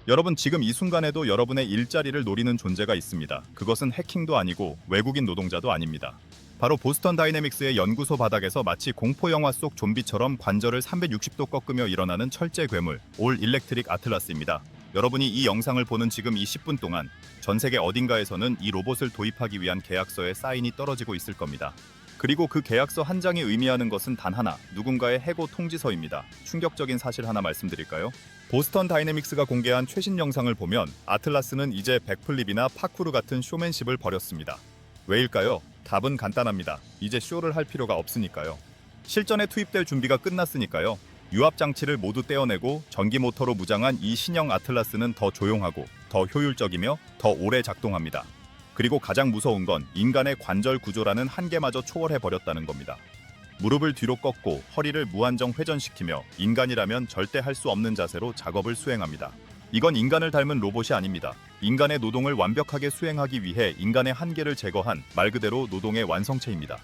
여러분, 지금 이 순간에도 여러분의 일자리를 노리는 존재가 있습니다. 그것은 해킹도 아니고 외국인 노동자도 아닙니다. 바로 보스턴 다이내믹스의 연구소 바닥에서 마치 공포 영화 속 좀비처럼 관절을 360도 꺾으며 일어나는 철제 괴물 올 일렉트릭 아틀라스입니다. 여러분이 이 영상을 보는 지금 이 10분 동안 전 세계 어딘가에서는 이 로봇을 도입하기 위한 계약서에 사인이 떨어지고 있을 겁니다. 그리고 그 계약서 한 장이 의미하는 것은 단 하나, 누군가의 해고 통지서입니다. 충격적인 사실 하나 말씀드릴까요? 보스턴 다이내믹스가 공개한 최신 영상을 보면 아틀라스는 이제 백플립이나 파쿠르 같은 쇼맨십을 버렸습니다. 왜일까요? 답은 간단합니다. 이제 쇼를 할 필요가 없으니까요. 실전에 투입될 준비가 끝났으니까요. 유압 장치를 모두 떼어내고 전기 모터로 무장한 이 신형 아틀라스는 더 조용하고 더 효율적이며 더 오래 작동합니다. 그리고 가장 무서운 건 인간의 관절 구조라는 한계마저 초월해버렸다는 겁니다. 무릎을 뒤로 꺾고 허리를 무한정 회전시키며 인간이라면 절대 할 수 없는 자세로 작업을 수행합니다. 이건 인간을 닮은 로봇이 아닙니다. 인간의 노동을 완벽하게 수행하기 위해 인간의 한계를 제거한 말 그대로 노동의 완성체입니다.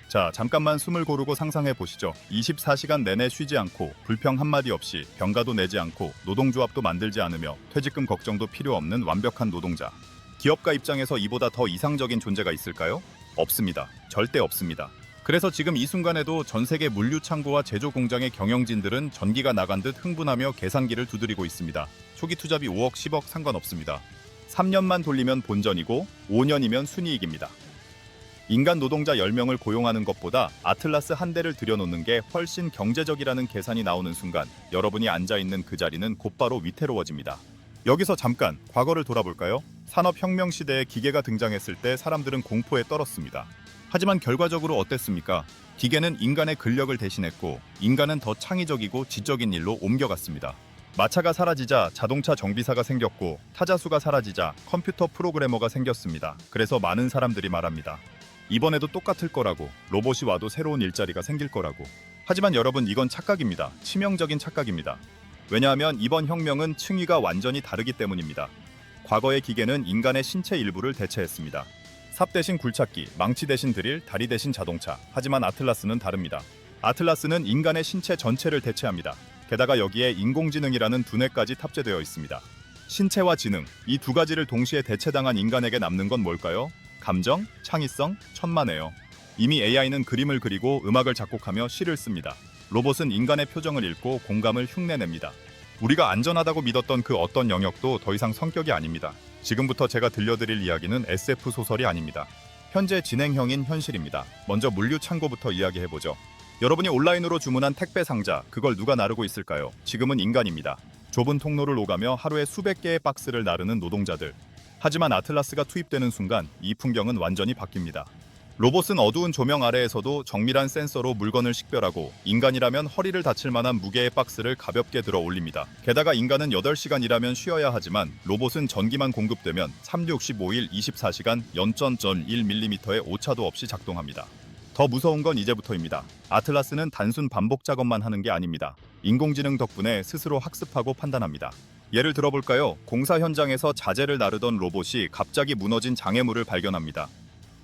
자, 잠깐만 숨을 고르고 상상해 보시죠. 24시간 내내 쉬지 않고 불평 한마디 없이 병가도 내지 않고 노동조합도 만들지 않으며 퇴직금 걱정도 필요 없는 완벽한 노동자. 기업가 입장에서 이보다 더 이상적인 존재가 있을까요? 없습니다. 절대 없습니다. 그래서 지금 이 순간에도 전 세계 물류 창고와 제조 공장의 경영진들은 전기가 나간 듯 흥분하며 계산기를 두드리고 있습니다. 초기 투자비 5억, 10억 상관없습니다. 3년만 돌리면 본전이고 5년이면 순이익입니다. 인간 노동자 10명을 고용하는 것보다 아틀라스 한 대를 들여놓는 게 훨씬 경제적이라는 계산이 나오는 순간 여러분이 앉아있는 그 자리는 곧바로 위태로워집니다. 여기서 잠깐 과거를 돌아볼까요? 산업혁명 시대에 기계가 등장했을 때 사람들은 공포에 떨었습니다. 하지만 결과적으로 어땠습니까? 기계는 인간의 근력을 대신했고 인간은 더 창의적이고 지적인 일로 옮겨갔습니다. 마차가 사라지자 자동차 정비사가 생겼고 타자수가 사라지자 컴퓨터 프로그래머가 생겼습니다. 그래서 많은 사람들이 말합니다. 이번에도 똑같을 거라고, 로봇이 와도 새로운 일자리가 생길 거라고. 하지만 여러분, 이건 착각입니다. 치명적인 착각입니다. 왜냐하면 이번 혁명은 층위가 완전히 다르기 때문입니다. 과거의 기계는 인간의 신체 일부를 대체했습니다. 삽 대신 굴착기, 망치 대신 드릴, 다리 대신 자동차. 하지만 아틀라스는 다릅니다. 아틀라스는 인간의 신체 전체를 대체합니다. 게다가 여기에 인공지능이라는 두뇌까지 탑재되어 있습니다. 신체와 지능, 이 두 가지를 동시에 대체당한 인간에게 남는 건 뭘까요? 감정, 창의성, 천만에요. 이미 AI는 그림을 그리고 음악을 작곡하며 시를 씁니다. 로봇은 인간의 표정을 읽고 공감을 흉내냅니다. 우리가 안전하다고 믿었던 그 어떤 영역도 더 이상 성격이 아닙니다. 지금부터 제가 들려드릴 이야기는 SF 소설이 아닙니다. 현재 진행형인 현실입니다. 먼저 물류 창고부터 이야기해보죠. 여러분이 온라인으로 주문한 택배 상자, 그걸 누가 나르고 있을까요? 지금은 인간입니다. 좁은 통로를 오가며 하루에 수백 개의 박스를 나르는 노동자들. 하지만 아틀라스가 투입되는 순간 이 풍경은 완전히 바뀝니다. 로봇은 어두운 조명 아래에서도 정밀한 센서로 물건을 식별하고 인간이라면 허리를 다칠 만한 무게의 박스를 가볍게 들어 올립니다. 게다가 인간은 8시간 일하면 쉬어야 하지만 로봇은 전기만 공급되면 365일 24시간 0.1mm의 오차도 없이 작동합니다. 더 무서운 건 이제부터입니다. 아틀라스는 단순 반복 작업만 하는 게 아닙니다. 인공지능 덕분에 스스로 학습하고 판단합니다. 예를 들어볼까요? 공사 현장에서 자재를 나르던 로봇이 갑자기 무너진 장애물을 발견합니다.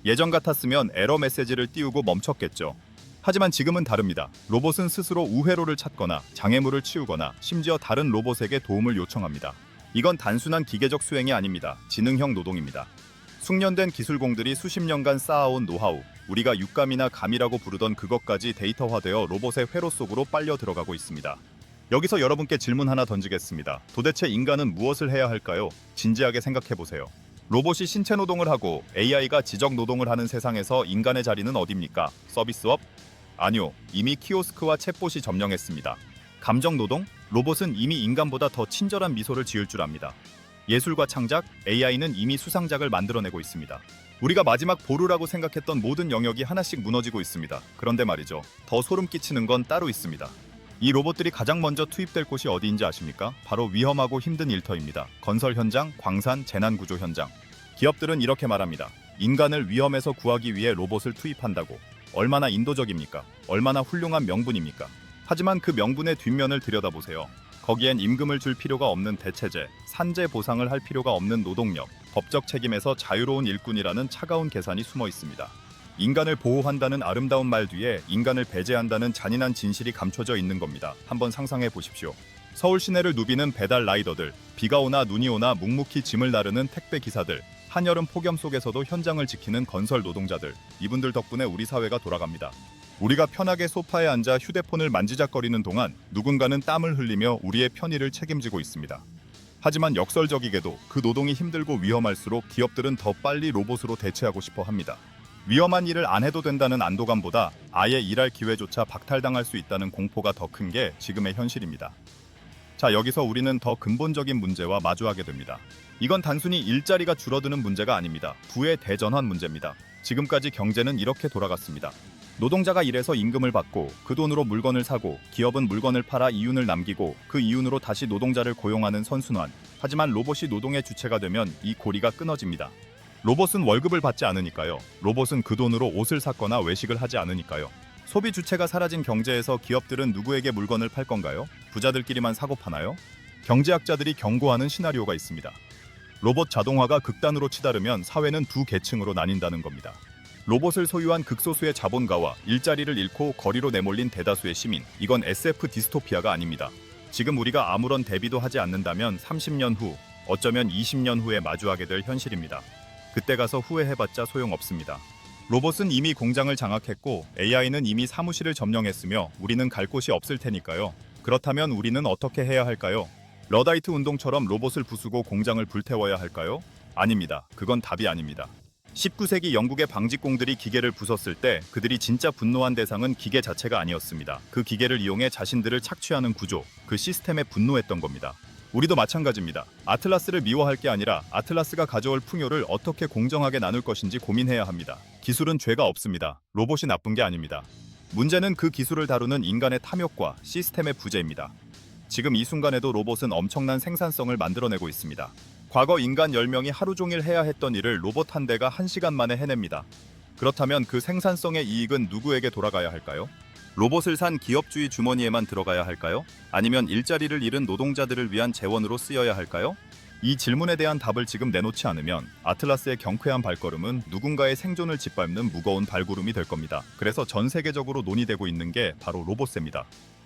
예전 같았으면 에러 메시지를 띄우고 멈췄겠죠. 하지만 지금은 다릅니다. 로봇은 스스로 우회로를 찾거나 장애물을 치우거나 심지어 다른 로봇에게 도움을 요청합니다. 이건 단순한 기계적 수행이 아닙니다. 지능형 노동입니다. 숙련된 기술공들이 수십 년간 쌓아온 노하우, 우리가 육감이나 감이라고 부르던 그것까지 데이터화되어 로봇의 회로 속으로 빨려 들어가고 있습니다. 여기서 여러분께 질문 하나 던지겠습니다. 도대체 인간은 무엇을 해야 할까요? 진지하게 생각해보세요. 로봇이 신체 노동을 하고 AI가 지적 노동을 하는 세상에서 인간의 자리는 어디입니까? 서비스업? 아니요, 이미 키오스크와 챗봇이 점령했습니다. 감정 노동? 로봇은 이미 인간보다 더 친절한 미소를 지을 줄 압니다. 예술과 창작? AI는 이미 수상작을 만들어내고 있습니다. 우리가 마지막 보루라고 생각했던 모든 영역이 하나씩 무너지고 있습니다. 그런데 말이죠, 더 소름 끼치는 건 따로 있습니다. 이 로봇들이 가장 먼저 투입될 곳이 어디인지 아십니까? 바로 위험하고 힘든 일터입니다. 건설 현장, 광산, 재난구조 현장. 기업들은 이렇게 말합니다. 인간을 위험에서 구하기 위해 로봇을 투입한다고. 얼마나 인도적입니까? 얼마나 훌륭한 명분입니까? 하지만 그 명분의 뒷면을 들여다보세요. 거기엔 임금을 줄 필요가 없는 대체제, 산재 보상을 할 필요가 없는 노동력, 법적 책임에서 자유로운 일꾼이라는 차가운 계산이 숨어 있습니다. 인간을 보호한다는 아름다운 말 뒤에 인간을 배제한다는 잔인한 진실이 감춰져 있는 겁니다. 한번 상상해 보십시오. 서울 시내를 누비는 배달 라이더들, 비가 오나 눈이 오나 묵묵히 짐을 나르는 택배 기사들, 한여름 폭염 속에서도 현장을 지키는 건설 노동자들, 이분들 덕분에 우리 사회가 돌아갑니다. 우리가 편하게 소파에 앉아 휴대폰을 만지작거리는 동안 누군가는 땀을 흘리며 우리의 편의를 책임지고 있습니다. 하지만 역설적이게도 그 노동이 힘들고 위험할수록 기업들은 더 빨리 로봇으로 대체하고 싶어 합니다. 위험한 일을 안 해도 된다는 안도감보다 아예 일할 기회조차 박탈당할 수 있다는 공포가 더 큰 게 지금의 현실입니다. 자, 여기서 우리는 더 근본적인 문제와 마주하게 됩니다. 이건 단순히 일자리가 줄어드는 문제가 아닙니다. 부의 대전환 문제입니다. 지금까지 경제는 이렇게 돌아갔습니다. 노동자가 일해서 임금을 받고 그 돈으로 물건을 사고 기업은 물건을 팔아 이윤을 남기고 그 이윤으로 다시 노동자를 고용하는 선순환. 하지만 로봇이 노동의 주체가 되면 이 고리가 끊어집니다. 로봇은 월급을 받지 않으니까요. 로봇은 그 돈으로 옷을 샀거나 외식을 하지 않으니까요. 소비 주체가 사라진 경제에서 기업들은 누구에게 물건을 팔 건가요? 부자들끼리만 사고 파나요? 경제학자들이 경고하는 시나리오가 있습니다. 로봇 자동화가 극단으로 치달으면 사회는 두 계층으로 나뉜다는 겁니다. 로봇을 소유한 극소수의 자본가와 일자리를 잃고 거리로 내몰린 대다수의 시민. 이건 SF 디스토피아가 아닙니다. 지금 우리가 아무런 대비도 하지 않는다면 30년 후, 어쩌면 20년 후에 마주하게 될 현실입니다. 그때 가서 후회해봤자 소용없습니다. 로봇은 이미 공장을 장악했고 AI는 이미 사무실을 점령했으며 우리는 갈 곳이 없을 테니까요. 그렇다면 우리는 어떻게 해야 할까요? 러다이트 운동처럼 로봇을 부수고 공장을 불태워야 할까요? 아닙니다. 그건 답이 아닙니다. 19세기 영국의 방직공들이 기계를 부쉈을 때 그들이 진짜 분노한 대상은 기계 자체가 아니었습니다. 그 기계를 이용해 자신들을 착취하는 구조, 그 시스템에 분노했던 겁니다. 우리도 마찬가지입니다. 아틀라스를 미워할 게 아니라 아틀라스가 가져올 풍요를 어떻게 공정하게 나눌 것인지 고민해야 합니다. 기술은 죄가 없습니다. 로봇이 나쁜 게 아닙니다. 문제는 그 기술을 다루는 인간의 탐욕과 시스템의 부재입니다. 지금 이 순간에도 로봇은 엄청난 생산성을 만들어내고 있습니다. 과거 인간 10명이 하루 종일 해야 했던 일을 로봇 한 대가 1시간 만에 해냅니다. 그렇다면 그 생산성의 이익은 누구에게 돌아가야 할까요? 로봇을 산 기업주의 주머니에만 들어가야 할까요? 아니면 일자리를 잃은 노동자들을 위한 재원으로 쓰여야 할까요? 이 질문에 대한 답을 지금 내놓지 않으면 아틀라스의 경쾌한 발걸음은 누군가의 생존을 짓밟는 무거운 발구름이 될 겁니다. 그래서 전 세계적으로 논의되고 있는 게 바로 로봇세입니다.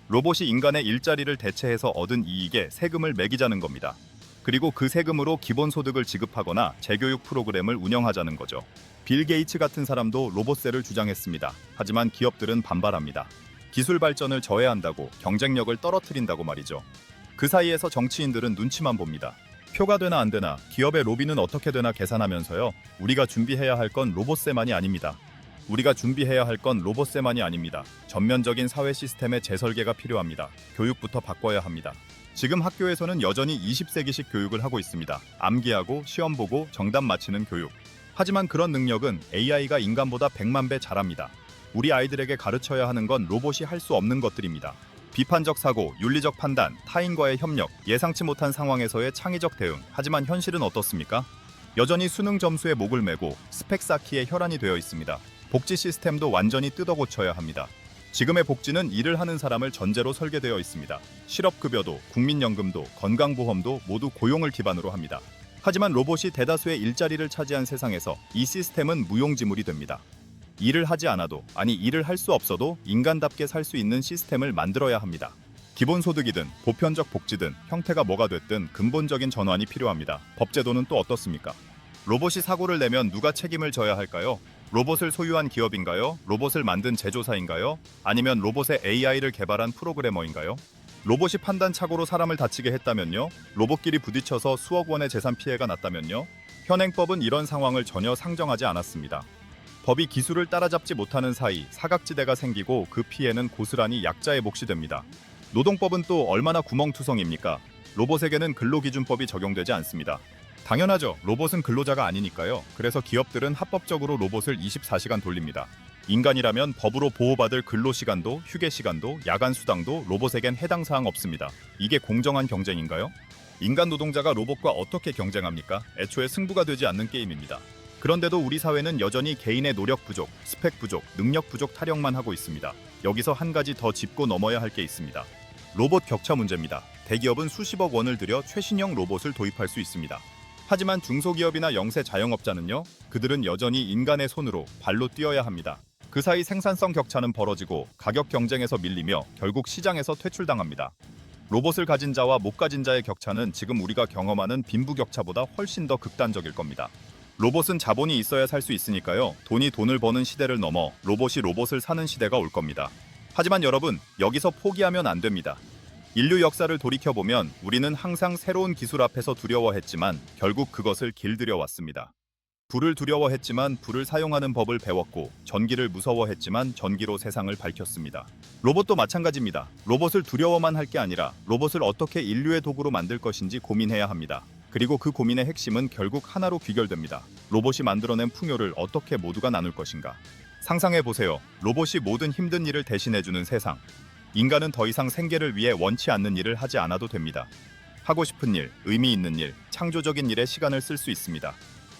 로봇이 인간의 일자리를 대체해서 얻은 이익에 세금을 매기자는 겁니다. 그리고 그 세금으로 기본소득을 지급하거나 재교육 프로그램을 운영하자는 거죠. 빌 게이츠 같은 사람도 로봇세를 주장했습니다. 하지만 기업들은 반발합니다. 기술 발전을 저해한다고, 경쟁력을 떨어뜨린다고 말이죠. 그 사이에서 정치인들은 눈치만 봅니다. 표가 되나 안 되나, 기업의 로비는 어떻게 되나 계산하면서요. 우리가 준비해야 할 건 로봇세만이 아닙니다. 우리가 준비해야 할 건 로봇세만이 아닙니다. 전면적인 사회 시스템의 재설계가 필요합니다. 교육부터 바꿔야 합니다. 지금 학교에서는 여전히 20세기식 교육을 하고 있습니다. 암기하고 시험 보고 정답 맞히는 교육. 하지만 그런 능력은 AI가 인간보다 100만 배 잘합니다. 우리 아이들에게 가르쳐야 하는 건 로봇이 할 수 없는 것들입니다. 비판적 사고, 윤리적 판단, 타인과의 협력, 예상치 못한 상황에서의 창의적 대응. 하지만 현실은 어떻습니까? 여전히 수능 점수에 목을 매고 스펙 쌓기에 혈안이 되어 있습니다. 복지 시스템도 완전히 뜯어고쳐야 합니다. 지금의 복지는 일을 하는 사람을 전제로 설계되어 있습니다. 실업급여도, 국민연금도, 건강보험도 모두 고용을 기반으로 합니다. 하지만 로봇이 대다수의 일자리를 차지한 세상에서 이 시스템은 무용지물이 됩니다. 일을 하지 않아도, 아니 일을 할 수 없어도 인간답게 살 수 있는 시스템을 만들어야 합니다. 기본소득이든 보편적 복지든 형태가 뭐가 됐든 근본적인 전환이 필요합니다. 법제도는 또 어떻습니까? 로봇이 사고를 내면 누가 책임을 져야 할까요? 로봇을 소유한 기업인가요? 로봇을 만든 제조사인가요? 아니면 로봇의 AI를 개발한 프로그래머인가요? 로봇이 판단착오로 사람을 다치게 했다면요? 로봇끼리 부딪혀서 수억 원의 재산 피해가 났다면요? 현행법은 이런 상황을 전혀 상정하지 않았습니다. 법이 기술을 따라잡지 못하는 사이 사각지대가 생기고 그 피해는 고스란히 약자의 몫이 됩니다. 노동법은 또 얼마나 구멍투성입니까? 로봇에게는 근로기준법이 적용되지 않습니다. 당연하죠. 로봇은 근로자가 아니니까요. 그래서 기업들은 합법적으로 로봇을 24시간 돌립니다. 인간이라면 법으로 보호받을 근로시간도, 휴게시간도, 야간수당도 로봇에겐 해당 사항 없습니다. 이게 공정한 경쟁인가요? 인간 노동자가 로봇과 어떻게 경쟁합니까? 애초에 승부가 되지 않는 게임입니다. 그런데도 우리 사회는 여전히 개인의 노력 부족, 스펙 부족, 능력 부족 타령만 하고 있습니다. 여기서 한 가지 더 짚고 넘어야 할 게 있습니다. 로봇 격차 문제입니다. 대기업은 수십억 원을 들여 최신형 로봇을 도입할 수 있습니다. 하지만 중소기업이나 영세 자영업자는요, 그들은 여전히 인간의 손으로 발로 뛰어야 합니다. 그 사이 생산성 격차는 벌어지고 가격 경쟁에서 밀리며 결국 시장에서 퇴출당합니다. 로봇을 가진 자와 못 가진 자의 격차는 지금 우리가 경험하는 빈부격차보다 훨씬 더 극단적일 겁니다. 로봇은 자본이 있어야 살 수 있으니까요. 돈이 돈을 버는 시대를 넘어 로봇이 로봇을 사는 시대가 올 겁니다. 하지만 여러분, 여기서 포기하면 안 됩니다. 인류 역사를 돌이켜보면 우리는 항상 새로운 기술 앞에서 두려워했지만 결국 그것을 길들여 왔습니다. 불을 두려워했지만 불을 사용하는 법을 배웠고, 전기를 무서워했지만 전기로 세상을 밝혔습니다. 로봇도 마찬가지입니다. 로봇을 두려워만 할 게 아니라 로봇을 어떻게 인류의 도구로 만들 것인지 고민해야 합니다. 그리고 그 고민의 핵심은 결국 하나로 귀결됩니다. 로봇이 만들어낸 풍요를 어떻게 모두가 나눌 것인가. 상상해보세요. 로봇이 모든 힘든 일을 대신해주는 세상. 인간은 더 이상 생계를 위해 원치 않는 일을 하지 않아도 됩니다. 하고 싶은 일, 의미 있는 일, 창조적인 일에 시간을 쓸 수 있습니다.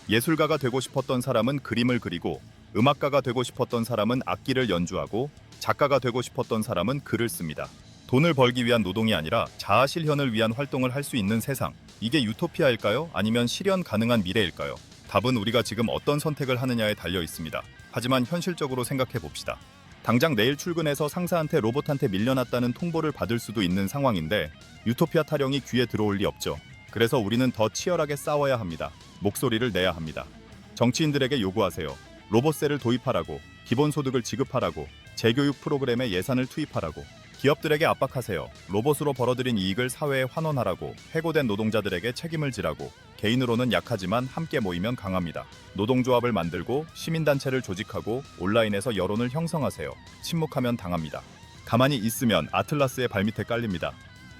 예술가가 되고 싶었던 사람은 그림을 그리고, 음악가가 되고 싶었던 사람은 악기를 연주하고, 작가가 되고 싶었던 사람은 글을 씁니다. 돈을 벌기 위한 노동이 아니라 자아 실현을 위한 활동을 할 수 있는 세상. 이게 유토피아일까요? 아니면 실현 가능한 미래일까요? 답은 우리가 지금 어떤 선택을 하느냐에 달려 있습니다. 하지만 현실적으로 생각해 봅시다. 당장 내일 출근해서 상사한테 로봇한테 밀려났다는 통보를 받을 수도 있는 상황인데 유토피아 타령이 귀에 들어올 리 없죠. 그래서 우리는 더 치열하게 싸워야 합니다. 목소리를 내야 합니다. 정치인들에게 요구하세요. 로봇세를 도입하라고, 기본소득을 지급하라고, 재교육 프로그램에 예산을 투입하라고. 기업들에게 압박하세요. 로봇으로 벌어들인 이익을 사회에 환원하라고, 해고된 노동자들에게 책임을 지라고. 개인으로는 약하지만 함께 모이면 강합니다. 노동조합을 만들고 시민단체를 조직하고 온라인에서 여론을 형성하세요. 침묵하면 당합니다. 가만히 있으면 아틀라스의 발밑에 깔립니다.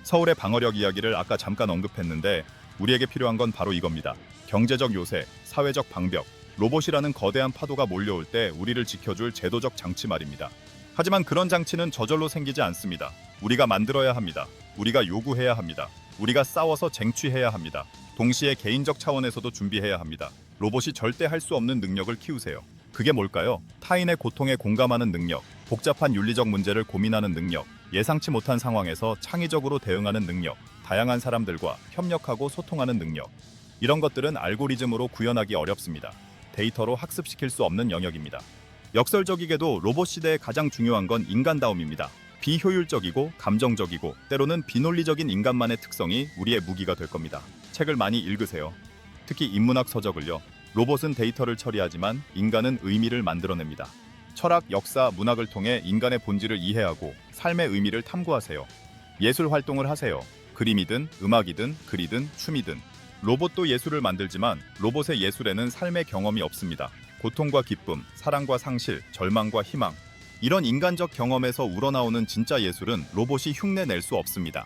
서울의 방어력 이야기를 아까 잠깐 언급했는데 우리에게 필요한 건 바로 이겁니다. 경제적 요새, 사회적 방벽, 로봇이라는 거대한 파도가 몰려올 때 우리를 지켜줄 제도적 장치 말입니다. 하지만 그런 장치는 저절로 생기지 않습니다. 우리가 만들어야 합니다. 우리가 요구해야 합니다. 우리가 싸워서 쟁취해야 합니다. 동시에 개인적 차원에서도 준비해야 합니다. 로봇이 절대 할 수 없는 능력을 키우세요. 그게 뭘까요? 타인의 고통에 공감하는 능력, 복잡한 윤리적 문제를 고민하는 능력, 예상치 못한 상황에서 창의적으로 대응하는 능력, 다양한 사람들과 협력하고 소통하는 능력. 이런 것들은 알고리즘으로 구현하기 어렵습니다. 데이터로 학습시킬 수 없는 영역입니다. 역설적이게도 로봇 시대의 가장 중요한 건 인간다움입니다. 비효율적이고 감정적이고 때로는 비논리적인 인간만의 특성이 우리의 무기가 될 겁니다. 책을 많이 읽으세요. 특히 인문학 서적을요. 로봇은 데이터를 처리하지만 인간은 의미를 만들어냅니다. 철학, 역사, 문학을 통해 인간의 본질을 이해하고 삶의 의미를 탐구하세요. 예술 활동을 하세요. 그림이든 음악이든 글이든 춤이든. 로봇도 예술을 만들지만 로봇의 예술에는 삶의 경험이 없습니다. 고통과 기쁨, 사랑과 상실, 절망과 희망. 이런 인간적 경험에서 우러나오는 진짜 예술은 로봇이 흉내낼 수 없습니다.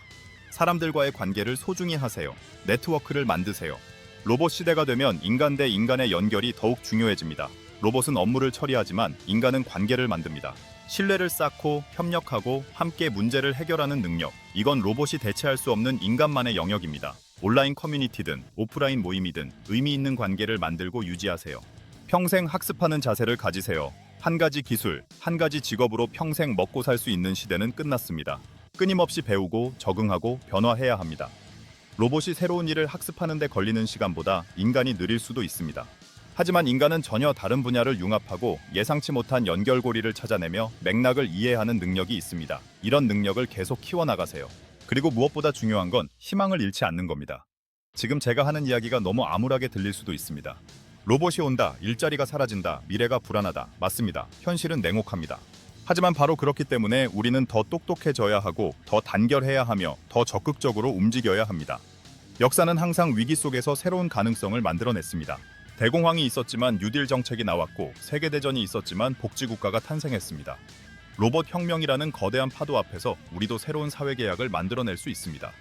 사람들과의 관계를 소중히 하세요. 네트워크를 만드세요. 로봇 시대가 되면 인간 대 인간의 연결이 더욱 중요해집니다. 로봇은 업무를 처리하지만 인간은 관계를 만듭니다. 신뢰를 쌓고 협력하고 함께 문제를 해결하는 능력. 이건 로봇이 대체할 수 없는 인간만의 영역입니다. 온라인 커뮤니티든 오프라인 모임이든 의미 있는 관계를 만들고 유지하세요. 평생 학습하는 자세를 가지세요. 한 가지 기술, 한 가지 직업으로 평생 먹고 살 수 있는 시대는 끝났습니다. 끊임없이 배우고 적응하고 변화해야 합니다. 로봇이 새로운 일을 학습하는 데 걸리는 시간보다 인간이 느릴 수도 있습니다. 하지만 인간은 전혀 다른 분야를 융합하고 예상치 못한 연결고리를 찾아내며 맥락을 이해하는 능력이 있습니다. 이런 능력을 계속 키워나가세요. 그리고 무엇보다 중요한 건 희망을 잃지 않는 겁니다. 지금 제가 하는 이야기가 너무 암울하게 들릴 수도 있습니다. 로봇이 온다, 일자리가 사라진다, 미래가 불안하다. 맞습니다. 현실은 냉혹합니다. 하지만 바로 그렇기 때문에 우리는 더 똑똑해져야 하고 더 단결해야 하며 더 적극적으로 움직여야 합니다. 역사는 항상 위기 속에서 새로운 가능성을 만들어냈습니다. 대공황이 있었지만 뉴딜 정책이 나왔고 세계대전이 있었지만 복지국가가 탄생했습니다. 로봇 혁명이라는 거대한 파도 앞에서 우리도 새로운 사회계약을 만들어낼 수 있습니다.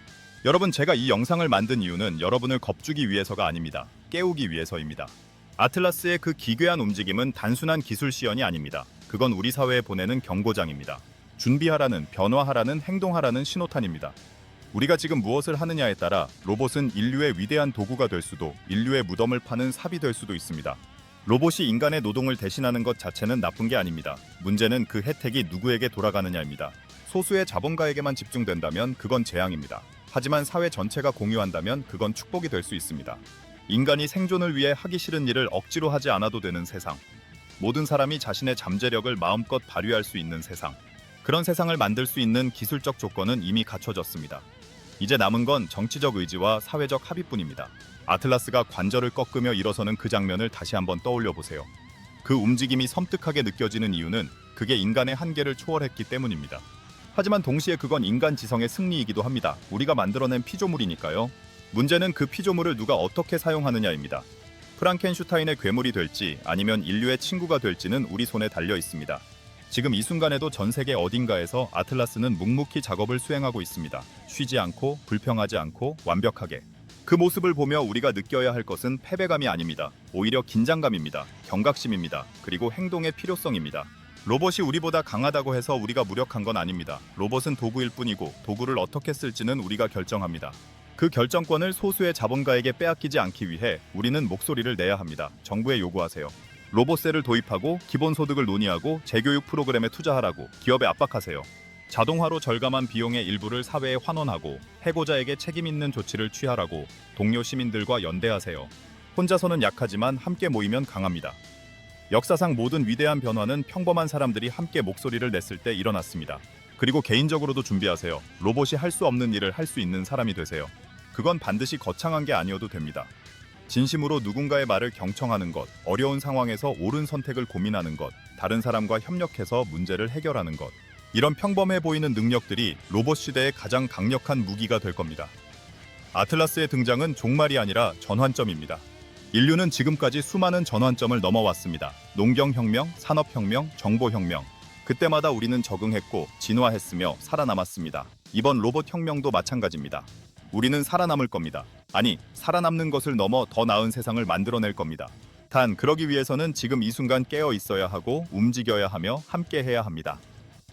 여러분, 제가 이 영상을 만든 이유는 여러분을 겁주기 위해서가 아닙니다. 깨우기 위해서입니다. 아틀라스의 그 기괴한 움직임은 단순한 기술 시연이 아닙니다. 그건 우리 사회에 보내는 경고장입니다. 준비하라는, 변화하라는, 행동하라는 신호탄입니다. 우리가 지금 무엇을 하느냐에 따라 로봇은 인류의 위대한 도구가 될 수도, 인류의 무덤을 파는 삽이 될 수도 있습니다. 로봇이 인간의 노동을 대신하는 것 자체는 나쁜 게 아닙니다. 문제는 그 혜택이 누구에게 돌아가느냐입니다. 소수의 자본가에게만 집중된다면 그건 재앙입니다. 하지만 사회 전체가 공유한다면 그건 축복이 될 수 있습니다. 인간이 생존을 위해 하기 싫은 일을 억지로 하지 않아도 되는 세상. 모든 사람이 자신의 잠재력을 마음껏 발휘할 수 있는 세상. 그런 세상을 만들 수 있는 기술적 조건은 이미 갖춰졌습니다. 이제 남은 건 정치적 의지와 사회적 합의뿐입니다. 아틀라스가 관절을 꺾으며 일어서는 그 장면을 다시 한번 떠올려 보세요. 그 움직임이 섬뜩하게 느껴지는 이유는 그게 인간의 한계를 초월했기 때문입니다. 하지만 동시에 그건 인간 지성의 승리이기도 합니다. 우리가 만들어낸 피조물이니까요. 문제는 그 피조물을 누가 어떻게 사용하느냐입니다. 프랑켄슈타인의 괴물이 될지 아니면 인류의 친구가 될지는 우리 손에 달려 있습니다. 지금 이 순간에도 전 세계 어딘가에서 아틀라스는 묵묵히 작업을 수행하고 있습니다. 쉬지 않고, 불평하지 않고, 완벽하게. 그 모습을 보며 우리가 느껴야 할 것은 패배감이 아닙니다. 오히려 긴장감입니다. 경각심입니다. 그리고 행동의 필요성입니다. 로봇이 우리보다 강하다고 해서 우리가 무력한 건 아닙니다. 로봇은 도구일 뿐이고 도구를 어떻게 쓸지는 우리가 결정합니다. 그 결정권을 소수의 자본가에게 빼앗기지 않기 위해 우리는 목소리를 내야 합니다. 정부에 요구하세요. 로봇세를 도입하고 기본소득을 논의하고 재교육 프로그램에 투자하라고 기업에 압박하세요. 자동화로 절감한 비용의 일부를 사회에 환원하고 해고자에게 책임 있는 조치를 취하라고 동료 시민들과 연대하세요. 혼자서는 약하지만 함께 모이면 강합니다. 역사상 모든 위대한 변화는 평범한 사람들이 함께 목소리를 냈을 때 일어났습니다. 그리고 개인적으로도 준비하세요. 로봇이 할 수 없는 일을 할 수 있는 사람이 되세요. 그건 반드시 거창한 게 아니어도 됩니다. 진심으로 누군가의 말을 경청하는 것, 어려운 상황에서 옳은 선택을 고민하는 것, 다른 사람과 협력해서 문제를 해결하는 것. 이런 평범해 보이는 능력들이 로봇 시대의 가장 강력한 무기가 될 겁니다. 아틀라스의 등장은 종말이 아니라 전환점입니다. 인류는 지금까지 수많은 전환점을 넘어왔습니다. 농경혁명, 산업혁명, 정보혁명. 그때마다 우리는 적응했고 진화했으며 살아남았습니다. 이번 로봇혁명도 마찬가지입니다. 우리는 살아남을 겁니다. 아니, 살아남는 것을 넘어 더 나은 세상을 만들어낼 겁니다. 단, 그러기 위해서는 지금 이 순간 깨어 있어야 하고 움직여야 하며 함께 해야 합니다.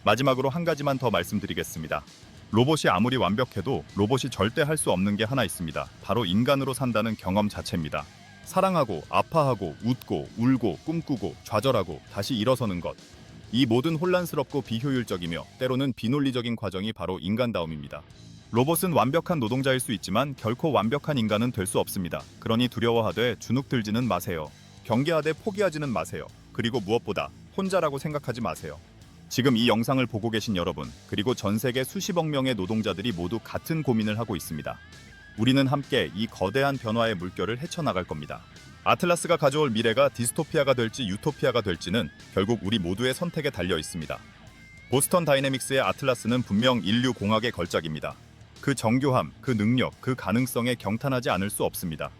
마지막으로 한 가지만 더 말씀드리겠습니다. 로봇이 아무리 완벽해도 로봇이 절대 할 수 없는 게 하나 있습니다. 바로 인간으로 산다는 경험 자체입니다. 사랑하고, 아파하고, 웃고, 울고, 꿈꾸고, 좌절하고, 다시 일어서는 것. 이 모든 혼란스럽고 비효율적이며 때로는 비논리적인 과정이 바로 인간다움입니다. 로봇은 완벽한 노동자일 수 있지만 결코 완벽한 인간은 될 수 없습니다. 그러니 두려워하되 주눅들지는 마세요. 경계하되 포기하지는 마세요. 그리고 무엇보다 혼자라고 생각하지 마세요. 지금 이 영상을 보고 계신 여러분, 그리고 전 세계 수십억 명의 노동자들이 모두 같은 고민을 하고 있습니다. 우리는 함께 이 거대한 변화의 물결을 헤쳐나갈 겁니다. 아틀라스가 가져올 미래가 디스토피아가 될지 유토피아가 될지는 결국 우리 모두의 선택에 달려 있습니다. 보스턴 다이내믹스의 아틀라스는 분명 인류 공학의 걸작입니다. 그 정교함, 그 능력, 그 가능성에 경탄하지 않을 수 없습니다.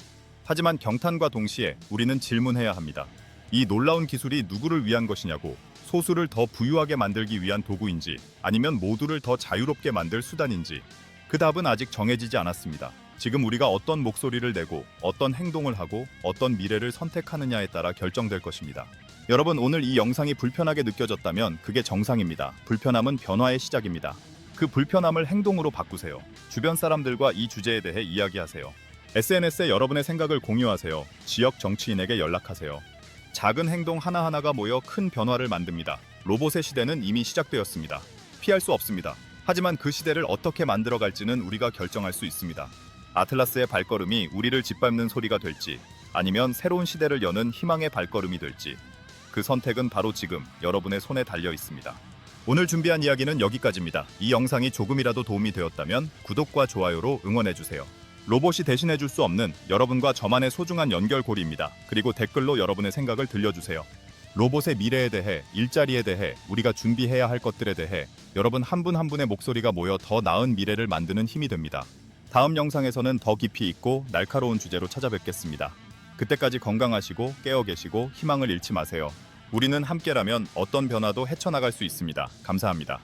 하지만 경탄과 동시에 우리는 질문해야 합니다. 이 놀라운 기술이 누구를 위한 것이냐고, 소수를 더 부유하게 만들기 위한 도구인지 아니면 모두를 더 자유롭게 만들 수단인지 그 답은 아직 정해지지 않았습니다. 지금 우리가 어떤 목소리를 내고 어떤 행동을 하고 어떤 미래를 선택하느냐에 따라 결정될 것입니다. 여러분, 오늘 이 영상이 불편하게 느껴졌다면 그게 정상입니다. 불편함은 변화의 시작입니다. 그 불편함을 행동으로 바꾸세요. 주변 사람들과 이 주제에 대해 이야기하세요. SNS에 여러분의 생각을 공유하세요. 지역 정치인에게 연락하세요. 작은 행동 하나하나가 모여 큰 변화를 만듭니다. 로봇의 시대는 이미 시작되었습니다. 피할 수 없습니다. 하지만 그 시대를 어떻게 만들어갈지는 우리가 결정할 수 있습니다. 아틀라스의 발걸음이 우리를 짓밟는 소리가 될지 아니면 새로운 시대를 여는 희망의 발걸음이 될지 그 선택은 바로 지금 여러분의 손에 달려 있습니다. 오늘 준비한 이야기는 여기까지입니다. 이 영상이 조금이라도 도움이 되었다면 구독과 좋아요로 응원해주세요. 로봇이 대신해줄 수 없는 여러분과 저만의 소중한 연결고리입니다. 그리고 댓글로 여러분의 생각을 들려주세요. 로봇의 미래에 대해, 일자리에 대해, 우리가 준비해야 할 것들에 대해 여러분 한 분 한 분의 목소리가 모여 더 나은 미래를 만드는 힘이 됩니다. 다음 영상에서는 더 깊이 있고 날카로운 주제로 찾아뵙겠습니다. 그때까지 건강하시고 깨어 계시고 희망을 잃지 마세요. 우리는 함께라면 어떤 변화도 헤쳐나갈 수 있습니다. 감사합니다.